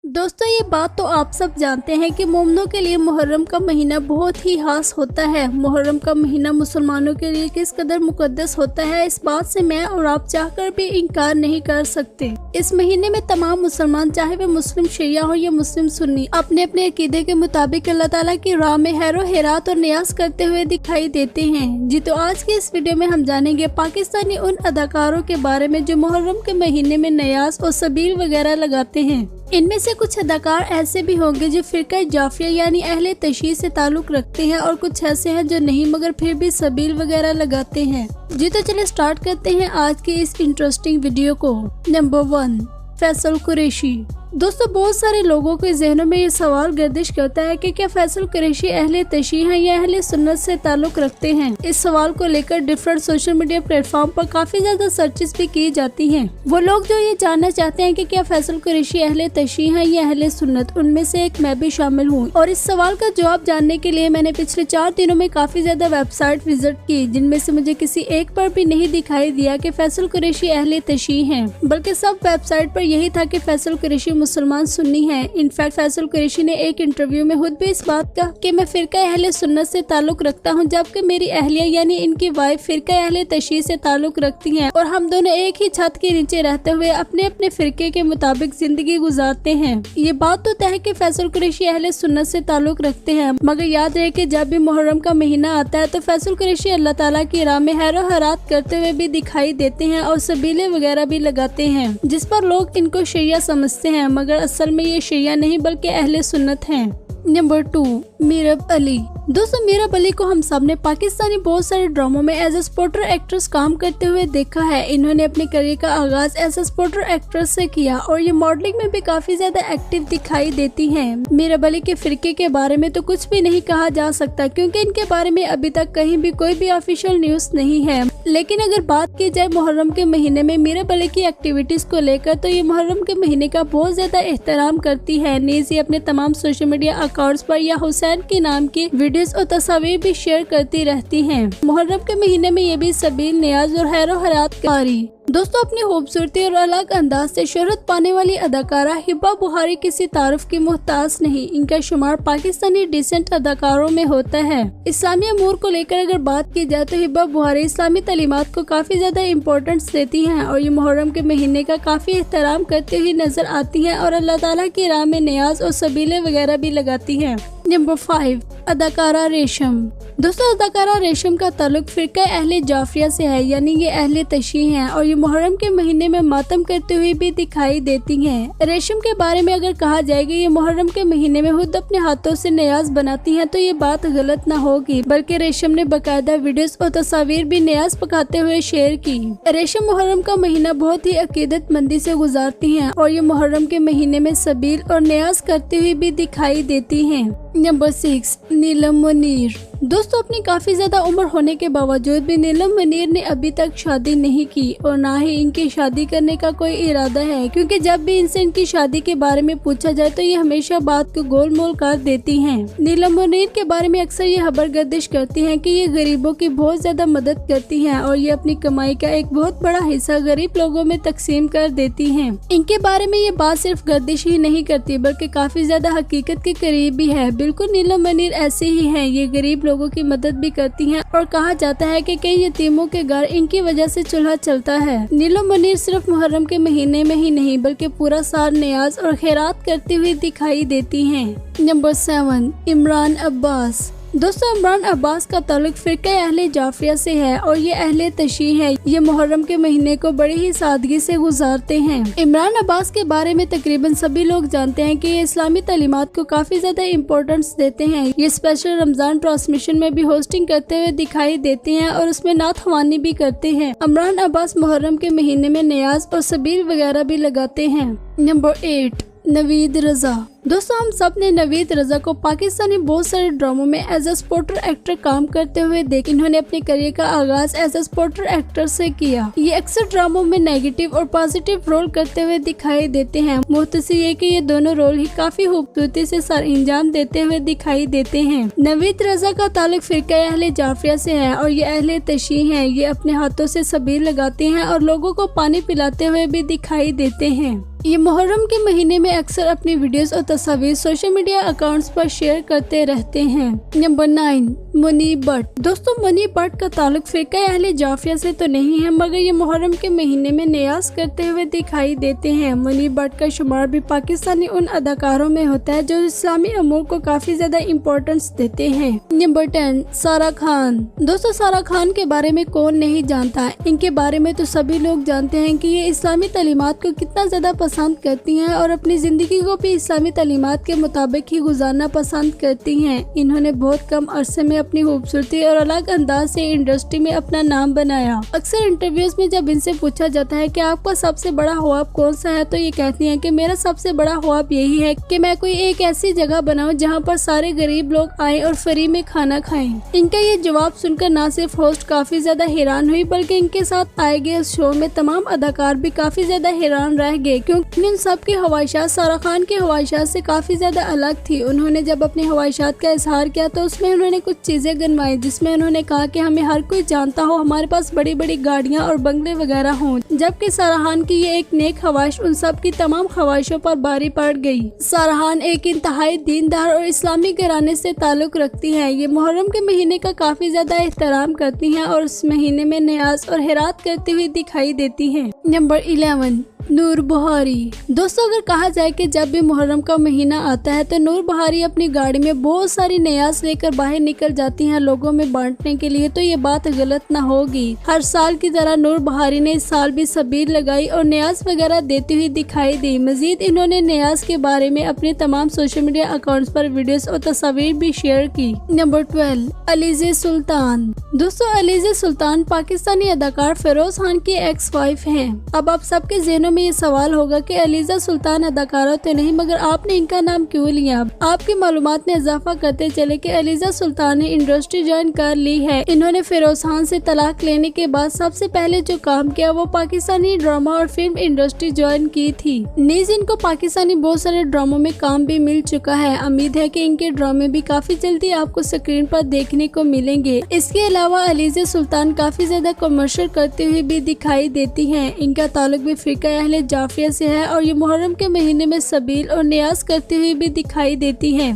दोस्तों, ये बात तो आप सब जानते हैं कि मोमिनों के लिए मुहर्रम का महीना बहुत ही खास होता है। मुहर्रम का महीना मुसलमानों के लिए किस कदर मुकद्दस होता है, इस बात से मैं और आप चाहकर भी इनकार नहीं कर सकते। इस महीने में तमाम मुसलमान, चाहे वे मुस्लिम शिया हो या मुस्लिम सुन्नी, अपने अपने अकीदे के मुताबिक अल्लाह ताला की राह में हैरो हेरात और नियाज करते हुए दिखाई देते हैं। जी तो आज के इस वीडियो में हम जानेंगे पाकिस्तानी उन अदाकारों के बारे में जो मुहर्रम के महीने में नियाज और सबील वगैरह लगाते हैं। इनमें से कुछ अदाकार ऐसे भी होंगे जो फिरका जाफिया यानी अहले तशय्युअ से ताल्लुक रखते हैं और कुछ ऐसे हैं जो नहीं मगर फिर भी सबील वगैरह लगाते हैं। जी तो चलिए स्टार्ट करते हैं आज की इस इंटरेस्टिंग वीडियो को। नंबर 1, फैसल कुरैशी। दोस्तों, बहुत सारे लोगों के जहनों में ये सवाल गर्दिश करता है कि क्या फैसल कुरैशी अहले तशय्युअ हैं या अहले सुन्नत से ताल्लुक रखते हैं। इस सवाल को लेकर डिफरेंट सोशल मीडिया प्लेटफॉर्म पर काफी ज्यादा सर्चेस भी की जाती हैं। वो लोग जो ये जानना चाहते हैं कि क्या फैसल कुरैशी अहले तशय्युअ हैं या अहले सुन्नत, उनमें से एक मैं भी शामिल हूँ। और इस सवाल का जवाब जानने के लिए मैंने पिछले 4 दिनों में काफी ज्यादा वेबसाइट विजिट की, जिनमें से मुझे किसी एक पर भी नहीं दिखाई दिया कि फैसल कुरैशी अहले तशय्युअ हैं, बल्कि सब वेबसाइट पर यही था कि फैसल कुरैशी मुसलमान सुन्नी है। इनफैक्ट फैसल कुरैशी ने एक इंटरव्यू में खुद भी इस बात का कि मैं फिरका अहले सुन्नत से ताल्लुक रखता हूं, जबकि मेरी अहलिया यानी इनकी वाइफ फिरका अहले तशय्युअ से ताल्लुक रखती हैं और हम दोनों एक ही छत के नीचे रहते हुए अपने अपने फिरके के मुताबिक जिंदगी गुजारते हैं। ये बात तो तय है कि फैसल कुरैशी अहले सुन्नत से ताल्लुक रखते हैं, मगर याद रहे कि जब भी मुहर्रम का महीना आता है तो फैसल कुरैशी अल्लाह ताला की राह में हैरो हरात करते हुए भी दिखाई देते हैं और सबीले वगैरह भी लगाते हैं, जिस पर लोग इनको शिया समझते हैं, मगर असल में ये शिया नहीं बल्कि अहले सुन्नत हैं। नंबर 2, मीरब अली। दोस्तों, मीरब अली को हम सब ने पाकिस्तानी बहुत सारे ड्रामों में एज ए स्पोर्टर एक्ट्रेस काम करते हुए देखा है। इन्होंने अपने करियर का आगाज एज ए स्पोर्टर एक्ट्रेस से किया और ये मॉडलिंग में भी काफी ज्यादा एक्टिव दिखाई देती हैं। मीरब अली के फिरके के बारे में तो कुछ भी नहीं कहा जा सकता, क्योंकि इनके बारे में अभी तक कहीं भी कोई भी ऑफिशियल न्यूज नहीं है। लेकिन अगर बात की जाए मुहर्रम के महीने में मीरब अली की एक्टिविटीज को लेकर, तो ये मुहर्रम के महीने का बहुत ज्यादा एहतराम करती है। नीज ये अपने तमाम सोशल मीडिया अकाउंट्स पर या हुसैन के नाम की वीडियोस और तस्वीर भी शेयर करती रहती हैं। मुहर्रम के महीने में ये भी सबील, नियाज और हैरो हरात कारी। दोस्तों, अपनी खूबसूरती और अलग अंदाज से शोहरत पाने वाली अदाकारा हिब्बा बुखारी किसी तारुफ की मोहताज नहीं। इनका शुमार पाकिस्तानी डिसेंट अदाकारों में होता है। इस्लामी अमूर को लेकर अगर बात की जाए तो हिब्बा बुखारी इस्लामी तालीमात को काफी ज्यादा इम्पोर्टेंस देती हैं और ये मुहर्रम के महीने का काफी एहतराम करती हुई नजर आती हैं और अल्लाह ताला की राह में नियाज और सबीले वगैरह भी लगाती हैं। नंबर 5, अदाकारा रेशम। दोस्तों, अदाकारा रेशम का ताल्लुक फिरका अहले जाफिया से है, यानी ये अहले तशय्युअ हैं और ये मुहर्रम के महीने में मातम करते हुए भी दिखाई देती हैं। रेशम के बारे में अगर कहा जाएगा ये मुहर्रम के महीने में खुद अपने हाथों से नियाज बनाती हैं, तो ये बात गलत ना होगी, बल्कि रेशम ने बाकायदा वीडियोस और तस्वीर भी नियाज पकाते हुए शेयर की। रेशम मुहर्रम का महीना बहुत ही अकीदतमंदी से गुजारती हैं और ये मुहर्रम के महीने में सबील और नियाज करती हुई भी दिखाई देती हैं। नंबर 6, नीलम मुनीर। दोस्तों, अपनी काफी ज्यादा उम्र होने के बावजूद भी नीलम मुनीर ने अभी तक शादी नहीं की और ना ही इनकी शादी करने का कोई इरादा है, क्योंकि जब भी इनसे इनकी शादी के बारे में पूछा जाए तो ये हमेशा बात को गोल मोल कर देती हैं। नीलम मुनीर के बारे में अक्सर ये खबर गर्दिश करती हैं कि ये गरीबों की बहुत ज्यादा मदद करती हैं और ये अपनी कमाई का एक बहुत बड़ा हिस्सा गरीब लोगों में तकसीम कर देती हैं। इनके बारे में ये बात सिर्फ गर्दिश ही नहीं करती बल्कि काफी ज्यादा हकीकत के करीब भी है। बिल्कुल नीलम मुनीर ऐसे ही हैं, ये गरीब लोगों की मदद भी करती हैं और कहा जाता है कि कई यतीमों के घर इनकी वजह से चूल्हा चलता है। नीलम मुनीर सिर्फ मुहर्रम के महीने में ही नहीं बल्कि पूरा साल नियाज और खैरात करती हुई दिखाई देती हैं। नंबर 7, इमरान अब्बास। दोस्तों, इमरान अब्बास का ताल्लुक फिरका अहले जाफिया से है और ये अहले तशय्युअ है। ये मुहर्रम के महीने को बड़ी ही सादगी से गुजारते हैं। इमरान अब्बास के बारे में तकरीबन सभी लोग जानते हैं कि ये इस्लामी तालीमात को काफी ज्यादा इम्पोर्टेंस देते हैं। ये स्पेशल रमजान ट्रांसमिशन में भी होस्टिंग करते हुए दिखाई देते हैं और उसमें नात ख्वानी भी करते हैं। इमरान अब्बास मुहर्रम के महीने में नियाज और सबील वगैरह भी लगाते हैं। नंबर 8, नवीद रजा। दोस्तों, हम सब ने नवीद रजा को पाकिस्तानी बहुत सारे ड्रामों में एज ए स्पोर्टर एक्टर काम करते हुए देख। इन्होंने अपने करियर का आगाज एज ए स्पोर्टर एक्टर से किया। ये अक्सर ड्रामों में नेगेटिव और पॉजिटिव रोल करते हुए दिखाई देते हैं। मुख्तसर ये कि ये दोनों रोल ही काफी खूबसूरती से सर अंजाम देते हुए दिखाई देते हैं। नवीद रजा का ताल्लुक फिरका अहले जाफिया से है और ये अहले तशय्युअ हैं। ये अपने हाथों से सबील लगाते हैं और लोगों को पानी पिलाते हुए भी दिखाई देते हैं। ये मुहर्रम के महीने में अक्सर अपनी वीडियोस और तस्वीर सोशल मीडिया अकाउंट्स पर शेयर करते रहते हैं। नंबर 9, मुनीब भट्ट। दोस्तों, मुनीब भट्ट का ताल्लुक फिरका अहले जाफिया से तो नहीं है, मगर ये मुहर्रम के महीने में नियाज करते हुए दिखाई देते हैं। मुनीब भट्ट का शुमार भी पाकिस्तानी उन अदाकारों में होता है जो इस्लामी अमूर को काफी ज्यादा इम्पोर्टेंस देते हैं। नंबर 10, सारा खान। दोस्तों, सारा खान के बारे में कौन नहीं जानता। इनके बारे में तो सभी लोग जानते हैं कि ये इस्लामी तालीमात को कितना ज्यादा पसंद करती हैं और अपनी जिंदगी को भी इस्लामी तालीमात के मुताबिक ही गुजारना पसंद करती हैं। इन्होंने बहुत कम अरसे में अपनी खूबसूरती और अलग अंदाज से इंडस्ट्री में अपना नाम बनाया। अक्सर इंटरव्यूज में जब इनसे पूछा जाता है कि आपका सबसे बड़ा ख्वाब कौन सा है, तो ये कहती हैं कि मेरा सबसे बड़ा ख्वाब यही है कि मैं कोई एक ऐसी जगह बनाऊं जहां पर सारे गरीब लोग आए और फ्री में खाना खाएं। इनका ये जवाब सुनकर न सिर्फ होस्ट काफी ज्यादा हैरान हुई, बल्कि इनके साथ आए गए शो में तमाम अदाकार भी काफी ज्यादा हैरान रह गए, क्योंकि उन सब की ख्वाहिशात सारा खान की ख्वाहिशात से काफी ज्यादा अलग थी। उन्होंने जब अपनी ख्वाहिशात का इजहार किया तो उसमें उन्होंने कुछ चीजें गिनवाई, जिसमें उन्होंने कहा कि हमें हर कोई जानता हो, हमारे पास बड़ी बड़ी गाड़ियां और बंगले वगैरह हों, जबकि सारा खान की ये एक नेक ख्वाहिश उन सब की तमाम ख्वाहिशों पर भारी पड़ गई। सारा खान एक इंतहाई दीनदार और इस्लामी घराने से ताल्लुक रखती है। ये मुहर्रम के महीने का काफी ज्यादा एहतराम करती हैं और इस महीने में नियाज और हिरात करती हुई दिखाई देती हैं। नंबर 11, नूर बुहारी। दोस्तों, अगर कहा जाए कि जब भी मुहर्रम का महीना आता है तो नूर बुहारी अपनी गाड़ी में बहुत सारी नियाज लेकर बाहर निकल जाती हैं लोगों में बांटने के लिए, तो ये बात गलत ना होगी। हर साल की तरह नूर बुहारी ने इस साल भी सबीर लगाई और नियाज वगैरह देती हुई दिखाई दी। मजीद इन्होंने नियाज के बारे में अपने तमाम सोशल मीडिया अकाउंट्स पर वीडियोस और तस्वीर भी शेयर की। नंबर 12, अलीज़े सुल्तान। दोस्तों, अलीज़े सुल्तान पाकिस्तानी अदाकार फिरोज खान की एक्स वाइफ हैं। अब आप सबके ज़हनों में ये सवाल होगा कि अलीज़ा सुल्तान अदाकारा तो नहीं, मगर आपने इनका नाम क्यों लिया। आपकी मालूमात में इजाफा करते चले कि अलीज़ा सुल्तान ने इंडस्ट्री ज्वाइन कर ली है। इन्होंने फिरोज खान से तलाक लेने के बाद सबसे पहले जो काम किया वो पाकिस्तानी ड्रामा और फिल्म इंडस्ट्री ज्वाइन की थी। नीज इनको पाकिस्तानी बहुत सारे ड्रामों में काम भी मिल चुका है। उम्मीद है कि इनके ड्रामे भी काफी जल्दी आपको स्क्रीन पर देखने को मिलेंगे। इसके अलावा अलीज़ा सुल्तान काफी ज्यादा कमर्शियल करते हुए भी दिखाई देती हैं। इनका ताल्लुक भी फिरका अहले जाफिया से है और ये मुहर्रम के महीने में सबील और नियाज करते हुए भी दिखाई देती हैं।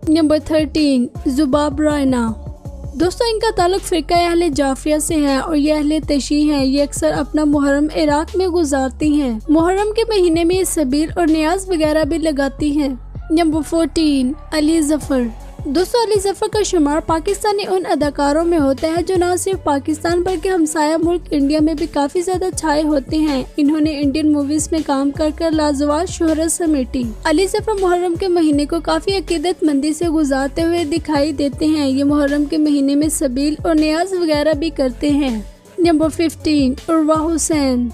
नंबर 13, जुबाब रायना। दोस्तों, इनका ताल्लुक फिरका अहले जाफिया से है और ये अहले तशी हैं। ये अक्सर अपना मुहर्रम इराक में गुजारती हैं। मुहर्रम के महीने में ये सबील और नियाज वगैरह भी लगाती हैं। नंबर 14, अली जफर। दोस्तों, अली जफर का शुमार पाकिस्तानी उन अदाकारों में होता है जो न सिर्फ पाकिस्तान बल्कि हमसाया मुल्क इंडिया में भी काफी ज्यादा छाए होते हैं। इन्होंने इंडियन मूवीज में काम कर लाजवाब शोहरत समेटी। अली जफर मुहर्रम के महीने को काफी अकीदतमंदी से गुजारते हुए दिखाई देते हैं। ये मुहर्रम के महीने में सबील और नियाज वगैरह भी करते हैं। नंबर 15, उर्वा हुसैन।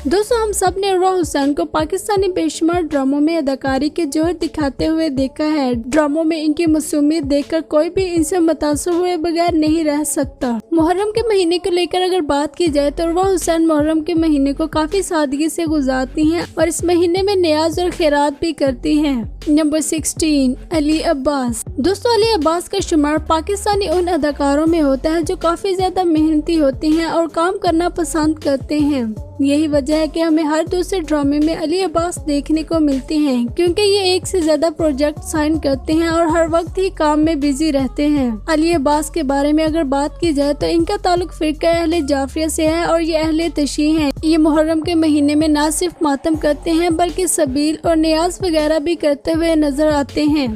दोस्तों, हम सब ने उर्वा हुसैन को पाकिस्तानी बेशुमार ड्रामों में अदाकारी के जोहर दिखाते हुए देखा है। ड्रामों में इनकी मासूमियत देखकर कोई भी इनसे मुतासर हुए बगैर नहीं रह सकता। मुहर्रम के महीने को लेकर अगर बात की जाए तो उर्वा हुसैन मुहर्रम के महीने को काफी सादगी से गुजारती हैं और इस महीने में नियाज और खैरात भी करती हैं। नंबर 16, अली अब्बास। दोस्तों, अली अब्बास का शुमार पाकिस्तानी उन अदाकारों में होता है जो काफी ज्यादा मेहनती होते हैं और काम करना पसंद करते हैं। यही वजह है कि हमें हर दूसरे ड्रामे में अली अब्बास देखने को मिलते हैं, क्योंकि ये एक से ज्यादा प्रोजेक्ट साइन करते हैं और हर वक्त ही काम में बिजी रहते हैं। अली अब्बास के बारे में अगर बात की जाए तो इनका ताल्लुक फिरका अहले जाफिया से है और ये अहले तशी हैं। ये मुहर्रम के महीने में न सिर्फ मातम करते हैं बल्कि सबील और नियाज वगैरह भी करते हुए नजर आते हैं।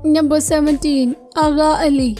नंबर 17, आगा अली।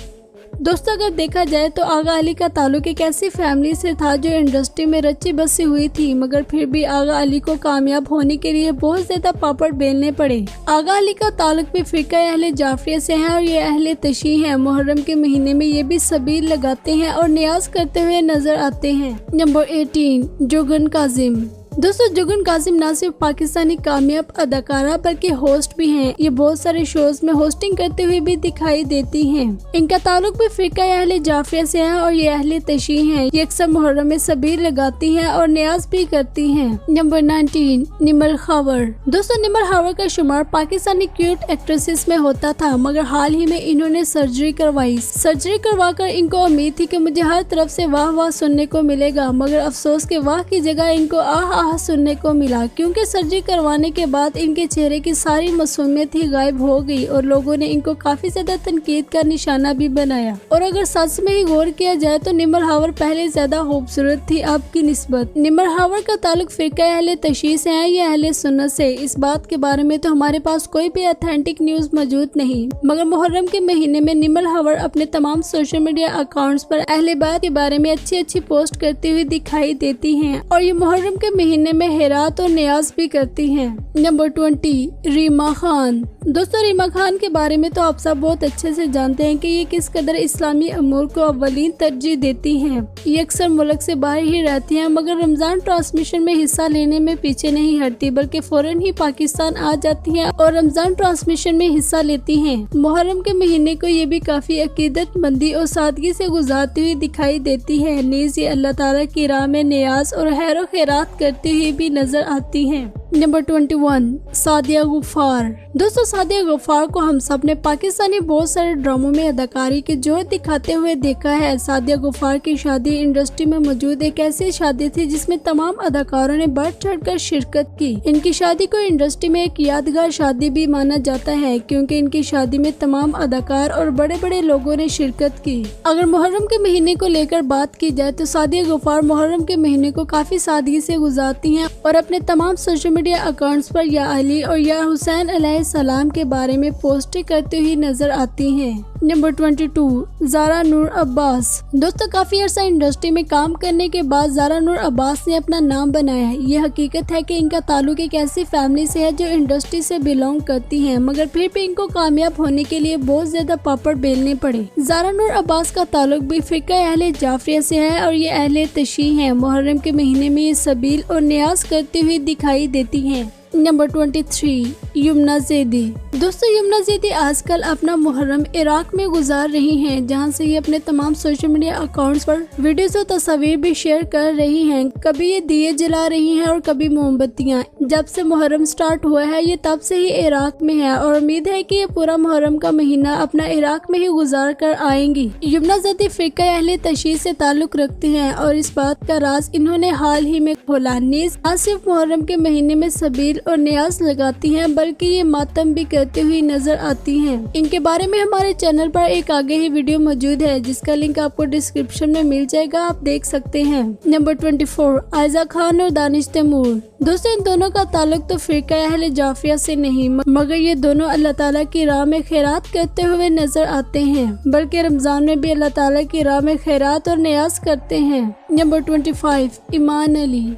दोस्तों, अगर देखा जाए तो आगा अली का ताल्लुक एक ऐसी फैमिली से था जो इंडस्ट्री में रची बसी हुई थी, मगर फिर भी आगा अली को कामयाब होने के लिए बहुत ज्यादा पापड़ बेलने पड़े। आगा अली का ताल्लुक भी फिरका अहले जाफिया से है और ये अहले तशी हैं। मुहर्रम के महीने में ये भी सबील लगाते हैं और नियाज करते हुए नजर आते हैं। नंबर 18, जुगन काजिम। दोस्तों, जुगन काजिम न सिर्फ पाकिस्तानी कामयाब अदाकारा बल्कि होस्ट भी हैं। ये बहुत सारे शोज में होस्टिंग करते हुए भी दिखाई देती हैं। इनका ताल्लुक भी फिरका अहले जाफिया से है और ये अहले तशी हैं। ये अक्सर मुहर्रम में सबील लगाती हैं और नियाज भी करती हैं। नंबर 19, निमर खावर। दोस्तों, निमर खावर का शुमार पाकिस्तानी क्यूट एक्ट्रेसेस में होता था, मगर हाल ही में इन्होंने सर्जरी करवाई। सर्जरी करवाकर इनको उम्मीद थी कि मुझे हर तरफ से वाह वाह सुनने को मिलेगा, मगर अफसोस के वाह की जगह इनको आह आह सुनने को मिला, क्योंकि सर्जरी करवाने के बाद इनके चेहरे की सारी मासूमियत ही गायब हो गई और लोगों ने इनको काफी ज्यादा तनकीद का निशाना भी बनाया। और अगर सच में ही गौर किया जाए तो निमर हावर पहले ज्यादा खूबसूरत थी अब की निस्बत। निमर हावर का ताल्लुक फिरका अहले तशय्युअ से है या अहले सुन्नत से, इस बात के बारे में तो हमारे पास कोई भी ऑथेंटिक न्यूज मौजूद नहीं, मगर मुहर्रम के महीने में निमर हावर अपने तमाम सोशल मीडिया अकाउंट्स पर अहले बैत के बारे में अच्छी पोस्ट करती हुई दिखाई देती हैं और ये मुहर्रम के महीने में हेरात और नियाज भी करती हैं। नंबर 20, रीमा खान। दोस्तों, रीमा खान के बारे में तो आप सब बहुत अच्छे से जानते हैं कि ये किस कदर इस्लामी अमूर को अव्वलीन तरजीह देती हैं। ये अक्सर मुल्क से बाहर ही रहती हैं, मगर रमजान ट्रांसमिशन में हिस्सा लेने में पीछे नहीं हटती, बल्कि फौरन ही पाकिस्तान आ जाती हैं और रमजान ट्रांसमिशन में हिस्सा लेती हैं। मुहर्रम के महीने को ये भी काफी अकीदतमंदी और सादगी से गुजारती हुई दिखाई देती है। नीज ये अल्लाह ताला की राह में नियाज और खैर खैरात करती हुई भी नजर आती हैं। नंबर 21, सादिया गफ्फार। दोस्तों, सादिया गफ्फार को हम सब ने पाकिस्तानी बहुत सारे ड्रामों में अदाकारी की जोहर दिखाते हुए देखा है। सादिया गफ्फार की शादी इंडस्ट्री में मौजूद एक ऐसी शादी थी जिसमें तमाम अदाकारों ने बढ़ चढ़कर शिरकत की। इनकी शादी को इंडस्ट्री में एक यादगार शादी भी माना जाता है, क्योंकि इनकी शादी में तमाम अदाकार और बड़े बड़े लोगों ने शिरकत की। अगर मुहर्रम के महीने को लेकर बात की जाए तो सादिया गफ्फार मुहर्रम के महीने को काफी सादगी से गुजारती हैं और अपने तमाम सोशल मीडिया अकाउंट्स पर या अली और या हुसैन अलैहिस्सलाम के बारे में पोस्टें करती हुई नजर आती हैं। नंबर 22, ज़ारा नूर अब्बास। दोस्तों, काफी अर्सा इंडस्ट्री में काम करने के बाद ज़ारा नूर अब्बास ने अपना नाम बनाया है। ये हकीकत है कि इनका ताल्लुक एक ऐसी फैमिली से है जो इंडस्ट्री से बिलोंग करती है, मगर फिर भी इनको कामयाब होने के लिए बहुत ज्यादा पापड़ बेलने पड़े। ज़ारा नूर अब्बास का ताल्लुक भी फिरका अहले जाफरिया से है और ये अहले तशय्युअ है। मुहर्रम के महीने में ये सबील और नियाज करती हुई दिखाई देती है। नंबर 23, यमुना ज़ैदी। दोस्तों, यमुना ज़ैदी आजकल अपना मुहर्रम इराक में गुजार रही हैं, जहां से ये अपने तमाम सोशल मीडिया अकाउंट्स पर वीडियोस और तस्वीर भी शेयर कर रही हैं। कभी ये दिए जला रही हैं और कभी मोमबत्तियां। जब से मुहर्रम स्टार्ट हुआ है ये तब से ही इराक में है और उम्मीद है कि ये पूरा मुहर्रम का महीना अपना इराक में ही गुजार कर आएंगी। यमुना ज़ैदी फिरका अहले तशय्युअ से ताल्लुक रखती हैं और इस बात का राज इन्होंने हाल ही में खोला। नीज न सिर्फ मुहर्रम के महीने में सबील और नियाज लगाती हैं, बल्कि ये मातम भी करती हुई नजर आती हैं। इनके बारे में हमारे चैनल पर एक आगे ही वीडियो मौजूद है, जिसका लिंक आपको डिस्क्रिप्शन में मिल जाएगा, आप देख सकते हैं। नंबर 24, आयजा खान और दानिश तैमूर। दोस्तों, इन दोनों का ताल्लुक तो फिरका अहले जाफरिया से नहीं, मगर ये दोनों अल्लाह ताला की राह में खैरात करते हुए नजर आते हैं, बल्कि रमजान में भी अल्लाह ताला की राह में खैरात और नियाज करते हैं। नंबर 25, ईमान अली।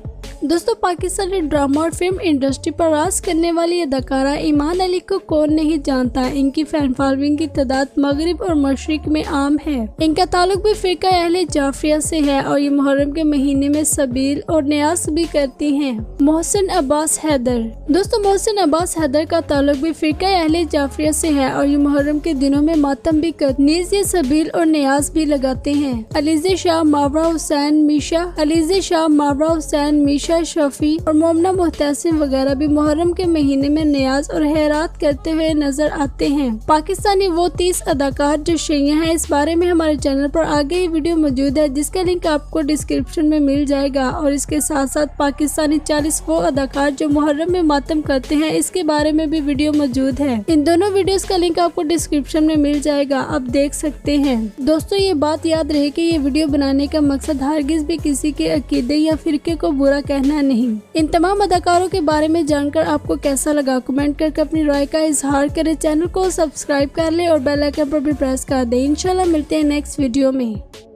दोस्तों, पाकिस्तानी ड्रामा और फिल्म इंडस्ट्री पर राज करने वाली अदाकारा ईमान अली को कौन नहीं जानता। इनकी फैन फॉलोइंग की तादाद मगरिब और मशरिक में आम है। इनका ताल्लुक भी फिरका अहले जाफरिया से है और ये मुहर्रम के महीने में सबील और नियाज भी करती हैं। मोहसिन अब्बास हैदर। दोस्तों, मोहसिन अब्बास हैदर का ताल्लुक भी फिरका अहले जाफरिया से है और ये मुहर्रम के दिनों में मातम भी करते, नीज ये सबील और नियाज भी लगाते हैं। अलीज़े शाह, मावरा हुसैन मीशा, अलीज़े शाह, मावरा हुसैन मीशा, शफी और मोमना मुहतसिम वगैरह भी मुहर्रम के महीने में नियाज और खैरात करते हुए नजर आते हैं। पाकिस्तानी वो 30 अदाकार जो शैया हैं, इस बारे में हमारे चैनल पर आगे ही वीडियो मौजूद है, जिसका लिंक आपको डिस्क्रिप्शन में मिल जाएगा। और इसके साथ साथ पाकिस्तानी 40 वो अदाकार जो मुहर्रम में मातम करते हैं, इसके बारे में भी वीडियो मौजूद है। इन दोनों वीडियोस का लिंक आपको डिस्क्रिप्शन में मिल जाएगा, आप देख सकते हैं। दोस्तों, ये बात याद रहे कि ये वीडियो बनाने का मकसद हरगिज भी किसी के अकीदे या फिरके को बुरा कहना नहीं। इन तमाम अदाकारों के बारे में जानकर आपको कैसा लगा, कमेंट करके अपनी राय का इजहार करें। चैनल को सब्सक्राइब कर ले और बेल आइकन पर भी प्रेस कर दें। इंशाल्लाह मिलते हैं नेक्स्ट वीडियो में।